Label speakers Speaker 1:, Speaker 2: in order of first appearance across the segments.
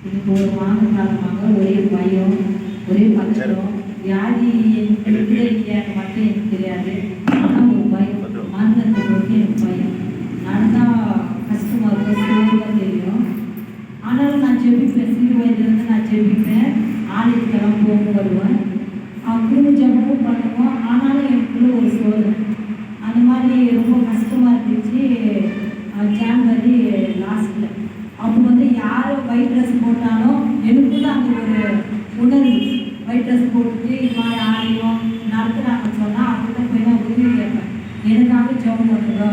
Speaker 1: எனக்கு ஒரு மாத காலமாக ஒரே பயம், ஒரே பதட்டம், வியாதி இருக்குது இல்லையான்னு மட்டும் எனக்கு தெரியாது. ஆனால் ஒரு பயம், மருந்தத்தை பற்றி எனக்கு பயம். நடந்தால் கஷ்டமாக இருக்கும், சோர்வாக தெரியும். ஆனாலும் நான் ஜெபிப்பேன், சிறு வயதுலேருந்து நான் ஜெபிப்பேன், ஆலயத்துக்கெல்லாம் போக வருவேன், குடும்ப ஜெபமும் பண்ணுவோம். ஆனாலும் எனக்குள்ள ஒரு சோதனை அந்த மாதிரி ரொம்ப கஷ்டமாக இருந்துச்சு. ஜான்வரி லாஸ்ட்டில் அப்போ வந்து யாரும் ஒயிட் ட்ரெஸ் போட்டாலும் எனக்குள்ள அந்த ஒரு உணர்வு, ஒயிட் ட்ரெஸ் போட்டுட்டு இது மாதிரி ஆலயம் நடத்துகிறாங்கன்னு சொன்னால் அவங்கள்ட்ட போய் தான் உதவி கேட்பேன். எனக்காக ஜெபம் பண்ணுங்க,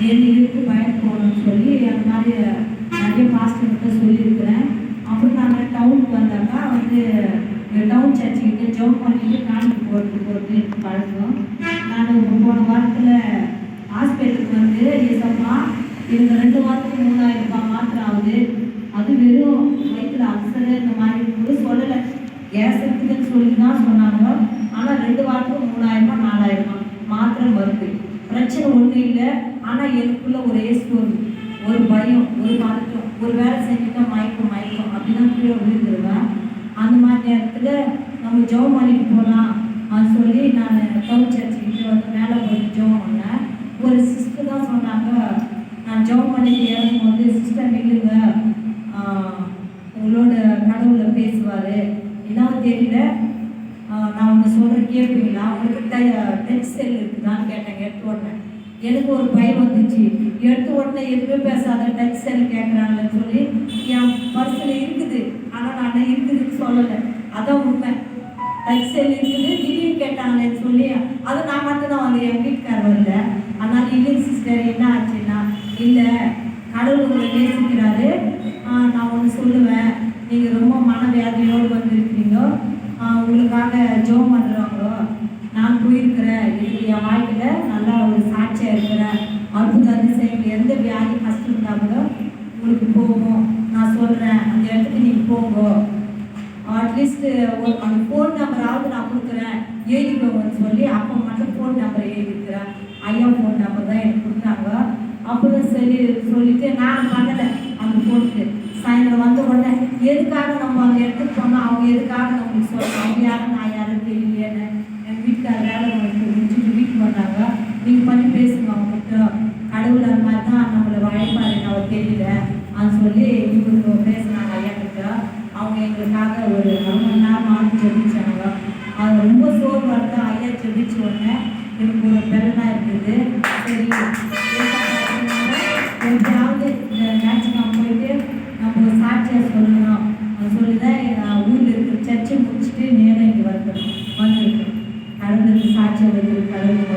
Speaker 1: என் இருக்கு பயன் போகணும்னு சொல்லி அந்த மாதிரி நிறைய பாஸ்டர்கிட்ட சொல்லியிருக்கிறேன். அப்புறம் நாங்கள் டவுனுக்கு வந்தாக்கா வந்து டவுன் சர்ச்சுக்கிட்ட ஜெபம் பண்ணிட்டு காணிக்கு போட்டு பழக்கம். நான் போன வாரத்தில் ஹாஸ்பிட்டலுக்கு வந்து ஏசப்பா எனக்கு 2 வாரத்துக்கு 3000 ரூபாய் மாத்திரம் ஆகுது, அது வெறும் வயிற்றுல அல்சரு இந்த மாதிரி கூட சொல்லலை, கேஸ் இருக்குதுன்னு சொல்லி தான் சொன்னாங்க. ஆனால் 2 வாரத்துக்கு 3000 ரூபாய் 4000 ரூபாய் மாத்திரம் வருது. பிரச்சனை ஒன்றும் இல்லை. ஆனால் எனக்குள்ள ஒரே சோர்வு, ஒரு பயம், ஒரு பதட்டம், ஒரு வேலை செஞ்சுட்டா மயக்கம் அப்படிதான் கீழே விழுந்துருவேன். அந்த மாதிரி நேரத்தில் நம்ம ஜெபம் பண்ணிட்டு போகலாம் அது சொல்லி நான் டவுன் சர்ச்சுக்கிட்ட வந்து மேலே போயிட்டு ஜெபம் பண்ணேன். ஒரு சிஸ்டர் தான் சொன்னாங்க, நான் ஜெபம் பண்ணிட்டு இறங்கும்போது, சிஸ்டர் நில்லுங்க, உங்களோட கடவுளை பேசுவார், என்னாவது தெரியல, நான் ஒன்று சொல்கிறேன் கேட்பீங்களா, உங்களுக்கு டச் செல் இருக்குதான்னு கேட்டேங்க. எடுத்து உடனே எனக்கு ஒரு பயம் வந்துச்சு. எடுத்து உடனே எதுவுமே பேசாத டச் செல் கேட்குறாங்கன்னு சொல்லி என் பர்ஸில் இருக்குது, ஆனால் நான் இருக்குதுன்னு சொல்லலை. அதான் உண்மை, டச் செல் இருக்குது. திடீர்னு கேட்டாங்களேன்னு சொல்லி அதை நான் மட்டும்தான் வந்து என் வீட்டுக்கார் வரல. அதனால இல்லைங்க சிஸ்டர் என்ன ஆச்சுன்னா, இல்லை கடவுள் உங்களை நேசிக்கிறாரு, நான் ஒன்று சொல்லுவேன், நீங்கள் ரொம்ப மனவியாதியோடு வந்துருக்கிறீங்க, உங்களுக்காக ஜெபம் பண்ணுறாங்களோ, நான் போயிருக்கிறேன், இதுக்கு என் வாழ்க்கையில் நல்லா ஒரு சாட்சியாக இருக்கிறேன், அற்புத அதிசயங்கள் எந்த வியாதி கஷ்டம் இருந்தால் கூட உங்களுக்கு போகும், நான் சொல்கிறேன், அந்த இடத்துக்கு நீங்கள் போங்க, அட்லீஸ்ட்டு அந்த ஃபோன் நம்பராவது நான் கொடுக்குறேன், எழுதிக்கோங்கன்னு சொல்லி அப்போ மட்டும் ஃபோன் நம்பர் எழுதிக்கிறேன். ஐயா ஃபோன் நம்பர் தான் எனக்கு கொடுத்தாங்க. அப்புறம் சொல்லிட்டு நான் பண்ணலை அந்த ஃபோனுக்கு. சாயந்தரம் வந்த உடனே எதுக்காக நம்ம அந்த இடத்துக்கு போனால் அவங்க எதுக்காக நம்மளுக்கு சொல்லணும், அவங்க யாரும் நான் யாரும் தெரியலையேன்னு எங்கள் வீட்டுக்கார வேலை முடிச்சுட்டு வீட்டுக்கு வந்தாங்க. நீங்கள் பண்ணி பேசுங்க அவங்ககிட்ட, கடவுள் அந்த மாதிரி தான் நம்மளை வாய்ப்பாரு, அவர் தெரியல அது சொல்லி இவங்க பேசுனாங்க ஐயா கிட்ட. அவங்க எங்களுக்காக ஒரு 1 மணி நேரம் ஜெபிச்சாங்க. அது ரொம்ப சோர்வாக இருந்தால் ஐயா ஜெபிச்ச உடனே எனக்கு ஒரு பெருனாக இருக்குது. சரி எப்படியாவது இந்த ஞாயிற்றுக்கிழமை போயிட்டு நம்ம ஒரு சாட்சியாக சொல்லணும் சொல்லி தான் ஊரில் இருக்கிற சர்ச்சை முடிச்சுட்டு நேரம் இங்கே வந்துருக்கேன். கடவுளுக்கு சாட்சியாக வைக்கிற கடவுள்